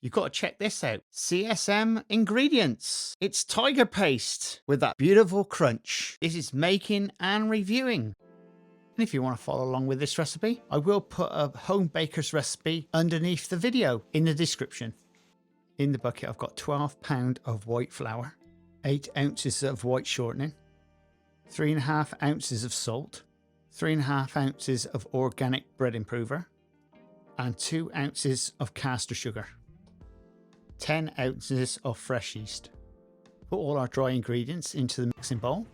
You've got to check this out. CSM ingredients. It's tiger paste with that beautiful crunch. This is making and reviewing. And if you want to follow along with this recipe, I will put a home baker's recipe underneath the video in the description. In the bucket, I've got 12 pounds of white flour, 8 ounces of white shortening, 3.5 ounces of salt, 3.5 ounces of organic bread improver, and 2 ounces of caster sugar, 10 ounces of fresh yeast. Put all our dry ingredients into the mixing bowl.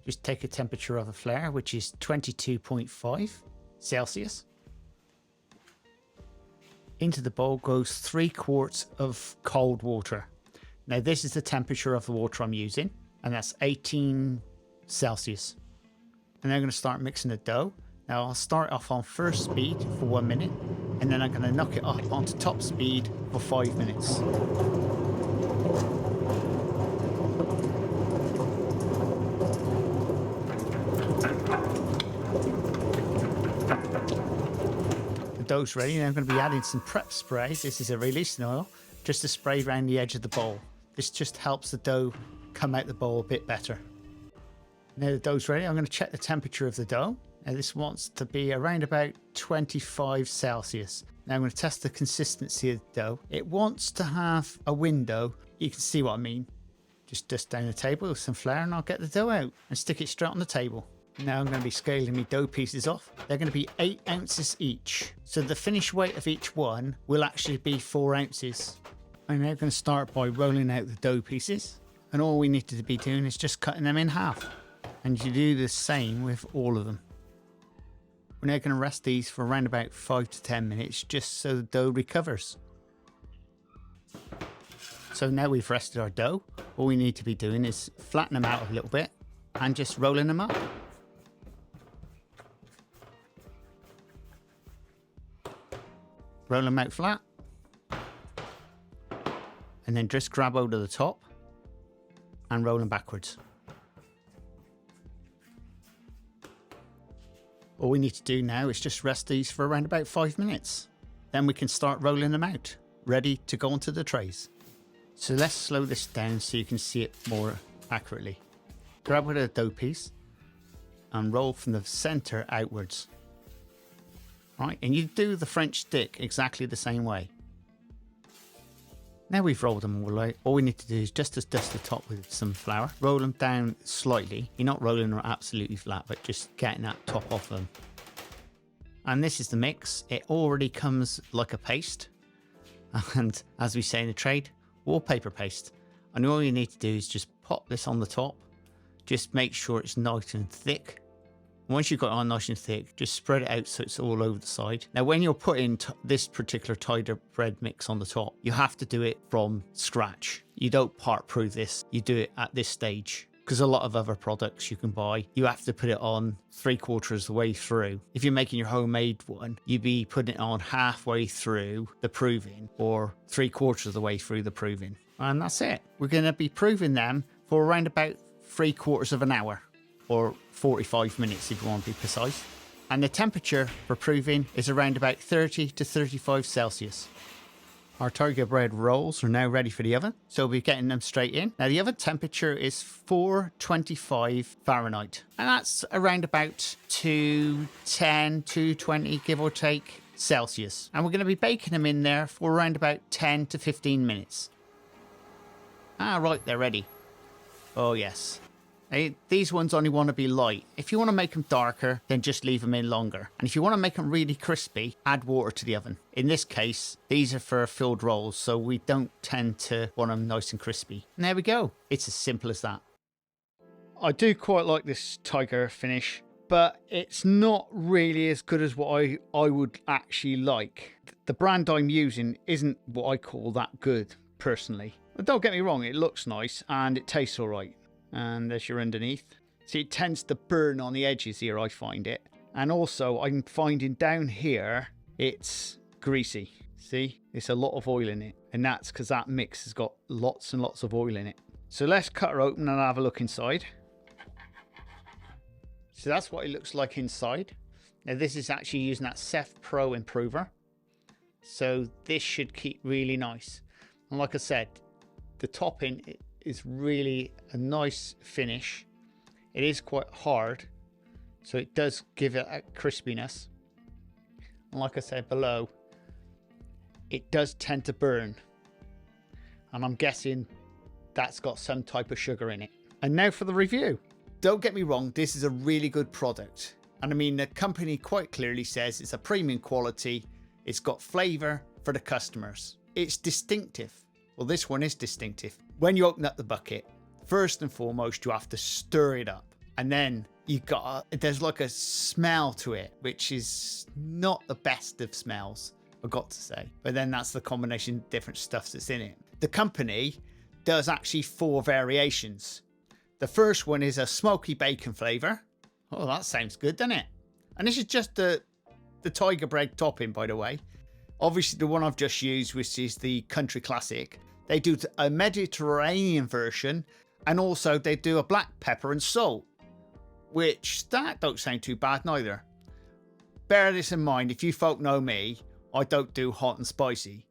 Just take a temperature of the flour, which is 22.5 Celsius. Into the bowl goes 3 quarts of cold water. Now this is the temperature of the water I'm using, and that's 18 Celsius. And then I'm going to start mixing the dough. Now I'll start off on first speed for 1 minute, and then I'm going to knock it up onto top speed for 5 minutes. The dough's ready. Now I'm going to be adding some prep spray. This is a releasing oil, just to spray around the edge of the bowl. This just helps the dough come out the bowl a bit better. Now the dough's ready. I'm going to check the temperature of the dough. Now this wants to be around about 25 Celsius. Now I'm going to test the consistency of the dough. It wants to have a window. You can see what I mean. Just dust down the table with some flour and I'll get the dough out and stick it straight on the table. Now I'm going to be scaling my dough pieces off. They're going to be 8 ounces each. So the finished weight of each one will actually be 4 ounces. I'm now going to start by rolling out the dough pieces. And all we need to be doing is just cutting them in half. And you do the same with all of them. We're now going to rest these for around about 5 to 10 minutes just so the dough recovers. So now we've rested our dough, all we need to be doing is flatten them out a little bit and just rolling them up. Roll them out flat. And then just grab hold of the top and roll them backwards. All we need to do now is just rest these for around about 5 minutes. Then we can start rolling them out, ready to go onto the trays. So let's slow this down so you can see it more accurately. Grab with a dough piece and roll from the center outwards. Right, and you do the French stick exactly the same way. Now we've rolled them all out, all we need to do is just dust the top with some flour. Roll them down slightly. You're not rolling them absolutely flat, but just getting that top off them. And this is the mix. It already comes like a paste. And as we say in the trade, wallpaper paste. And all you need to do is just pop this on the top. Just make sure it's nice and thick. Once you've got it on nice and thick, just spread it out so it's all over the side. Now, when you're putting this particular tiger bread mix on the top, you have to do it from scratch. You don't part proof this, you do it at this stage. Because a lot of other products you can buy, you have to put it on 3/4 of the way through. If you're making your homemade one, you'd be putting it on halfway through the proving or 3/4 of the way through the proving. And that's it. We're going to be proving them for around about 3/4 of an hour. Or 45 minutes if you want to be precise. And the temperature for proving is around about 30 to 35 Celsius. Our tiger bread rolls are now ready for the oven, so we'll be getting them straight in. Now the oven temperature is 425 Fahrenheit, and that's around about 210, 220 give or take Celsius. And we're going to be baking them in there for around about 10 to 15 minutes. Ah, right, they're ready. Oh yes. These ones only want to be light. If you want to make them darker, then just leave them in longer. And if you want to make them really crispy, add water to the oven. In this case, these are for filled rolls, so we don't tend to want them nice and crispy. And there we go. It's as simple as that. I do quite like this tiger finish, but it's not really as good as what I would actually like. The brand I'm using isn't what I call that good, personally. But don't get me wrong, it looks nice and it tastes all right. And there's your underneath. See, it tends to burn on the edges here, I find it. And also, I'm finding down here, it's greasy. See, it's a lot of oil in it. And that's because that mix has got lots and lots of oil in it. So let's cut her open and have a look inside. So that's what it looks like inside. Now this is actually using that Ceph Pro improver. So this should keep really nice. And like I said, the topping is really a nice finish. It is quite hard, so it does give it a crispiness. And like I said below, it does tend to burn. And I'm guessing that's got some type of sugar in it. And now for the review. Don't get me wrong, this is a really good product. And I mean, the company quite clearly says it's a premium quality. It's got flavour for the customers. It's distinctive. Well, this one is distinctive. When you open up the bucket, first and foremost, you have to stir it up. And then there's like a smell to it, which is not the best of smells, I've got to say. But then that's the combination of different stuff that's in it. The company does actually 4 variations. The first one is a smoky bacon flavour. Oh, that sounds good, doesn't it? And this is just the tiger bread topping, by the way. Obviously, the one I've just used, which is the Country Classic. They do a Mediterranean version, and also they do a black pepper and salt, which that don't sound too bad neither. Bear this in mind, if you folk know me, I don't do hot and spicy,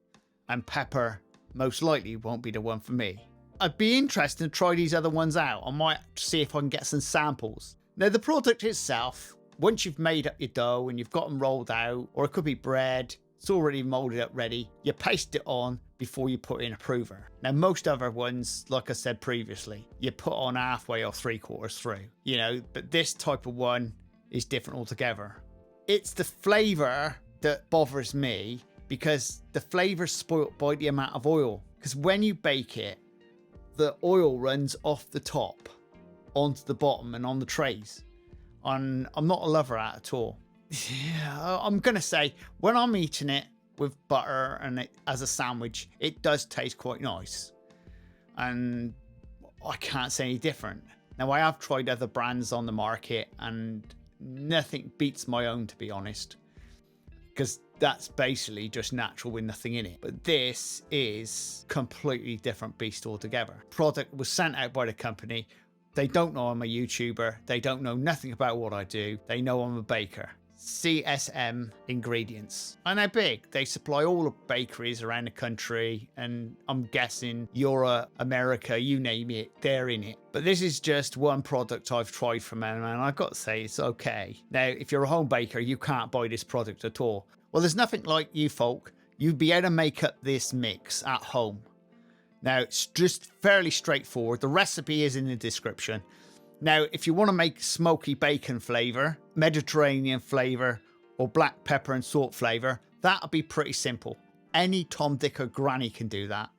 and pepper most likely won't be the one for me. I'd be interested to try these other ones out. I might see if I can get some samples. Now, the product itself, once you've made up your dough and you've got them rolled out, or it could be bread, it's already molded up ready, you paste it on before you put in a prover. Now, most other ones, like I said previously, you put on halfway or 3/4 through, you know, but this type of one is different altogether. It's the flavour that bothers me, because the flavour's spoilt by the amount of oil. Because when you bake it, the oil runs off the top onto the bottom and on the trays. And I'm not a lover of that at all. Yeah, I'm going to say, when I'm eating it with butter and it as a sandwich, it does taste quite nice. And I can't say any different. Now, I have tried other brands on the market and nothing beats my own, to be honest. Because that's basically just natural with nothing in it. But this is completely different beast altogether. Product was sent out by the company. They don't know I'm a YouTuber. They don't know nothing about what I do. They know I'm a baker. CSM Ingredients. And they're big. They supply all the bakeries around the country. And I'm guessing Europe, America, you name it, they're in it. But this is just one product I've tried from them, and I've got to say it's okay. Now, if you're a home baker, you can't buy this product at all. Well, there's nothing like you folk. You'd be able to make up this mix at home. Now, it's just fairly straightforward. The recipe is in the description. Now, if you want to make smoky bacon flavour, Mediterranean flavour, or black pepper and salt flavour, that'll be pretty simple. Any Tom, Dick or Granny can do that.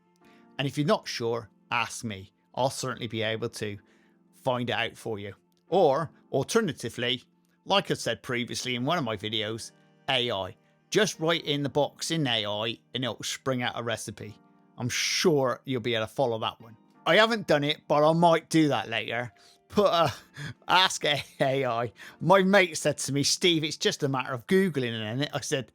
And if you're not sure, ask me. I'll certainly be able to find it out for you. Or, alternatively, like I said previously in one of my videos, AI. Just write in the box in AI and it'll spring out a recipe. I'm sure you'll be able to follow that one. I haven't done it, but I might do that later. Ask AI. My mate said to me, Steve, it's just a matter of Googling it. I said,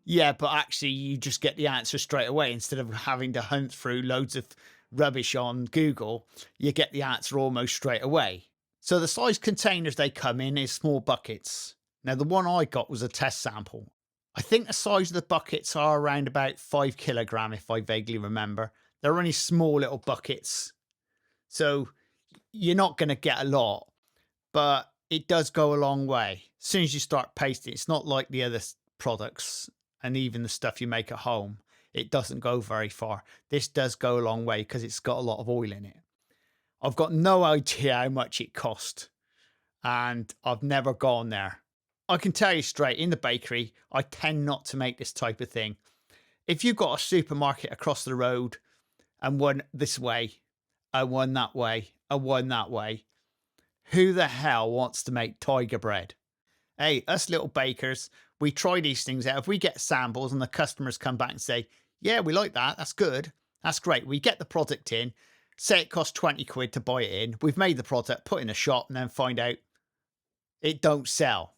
yeah, but actually you just get the answer straight away. Instead of having to hunt through loads of rubbish on Google, you get the answer almost straight away. So the size containers they come in is small buckets. Now the one I got was a test sample. I think the size of the buckets are around about 5 kilogram, if I vaguely remember. They're only small little buckets. So you're not going to get a lot, but it does go a long way. As soon as you start pasting, it's not like the other products and even the stuff you make at home. It doesn't go very far. This does go a long way because it's got a lot of oil in it. I've got no idea how much it cost, and I've never gone there. I can tell you straight, in the bakery, I tend not to make this type of thing. If you've got a supermarket across the road and one this way, and one that way, and one that way, who the hell wants to make tiger bread? Hey, us little bakers, we try these things out. If we get samples and the customers come back and say, yeah, we like that, that's good, that's great. We get the product in, say it costs 20 quid to buy it in. We've made the product, put it in a shop, and then find out it don't sell.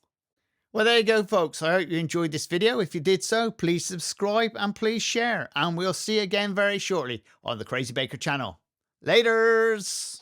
Well, there you go, folks. I hope you enjoyed this video. If you did so, please subscribe and please share. And we'll see you again very shortly on the Crazy Baker channel. Laters!